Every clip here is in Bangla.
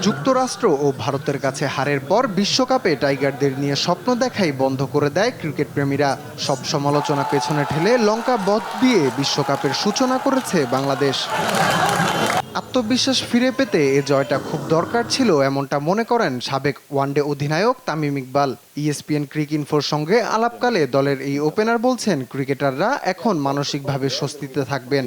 যুক্তরাষ্ট্র ও ভারতের কাছে হারের পর বিশ্বকাপে টাইগারদের নিয়ে স্বপ্ন দেখাই বন্ধ করে দেয় ক্রিকেট প্রেমীরা। সব সমালোচনা পেছনে ঠেলে লঙ্কা বধ দিয়ে বিশ্বকাপের সূচনা করেছে বাংলাদেশ। আত্মবিশ্বাস ফিরে পেতে এ জয়টা খুব দরকার ছিল, এমনটা মনে করেন সাবেক ওয়ানডে অধিনায়ক তামিম ইকবাল। ইএসপিএন ক্রিকইনফোর সঙ্গে আলাপকালে দলের এই ওপেনার বলছেন, ক্রিকেটাররা এখন মানসিকভাবে স্বস্তিতে থাকবেন।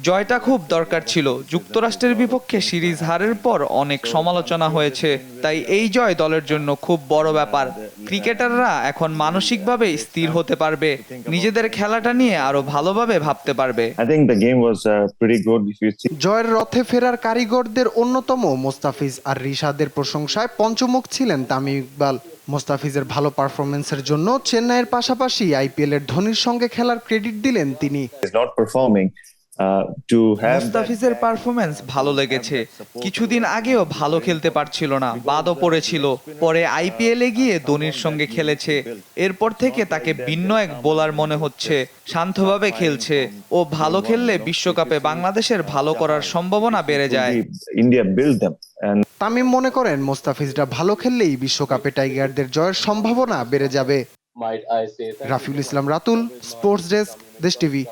জয়টা খুব দরকার ছিল। যুক্তরাষ্ট্রের বিপক্ষে সিরিজ হারের পর অনেক সমালোচনা হয়েছে, তাই এই জয় দলের জন্য খুব বড় ব্যাপার। ক্রিকেটাররা এখন মানসিকভাবে স্থির হতে পারবে, নিজেদের খেলাটা নিয়ে আরো ভালোভাবে ভাবতে পারবে। জয়ের রথে ফেরার কারিগরদের অন্যতম মোস্তাফিজ আর রিশাদের প্রশংসায় পঞ্চমুখ ছিলেন তামিম ইকবাল। মোস্তাফিজের ভালো পারফরম্যান্সের জন্য চেন্নাইয়ের পাশাপাশি আইপিএলের ধোনির সঙ্গে খেলার ক্রেডিট দিলেন তিনি। মুস্তাফিজের পারফরম্যান্স ভালো লেগেছে। কিছুদিন আগেও ভালো খেলতে পারছিল না, বাদও পড়েছিল। পরে আইপিএলে গিয়ে ধোনির সঙ্গে খেলেছে। এরপর থেকে তাকে ভিন্ন এক বোলার মনে হচ্ছে। শান্তভাবে খেলছে। ও ভালো খেললে বিশ্বকাপে বাংলাদেশের ভালো করার সম্ভাবনা বেড়ে যায়। তামিম মনে করেন, মোস্তাফিজরা ভালো খেললেই বিশ্বকাপে টাইগারদের জয়ের সম্ভাবনা বেড়ে যাবে। রাফিউল ইসলাম রাতুল, স্পোর্টস ডেস্ক, দেশ টিভি।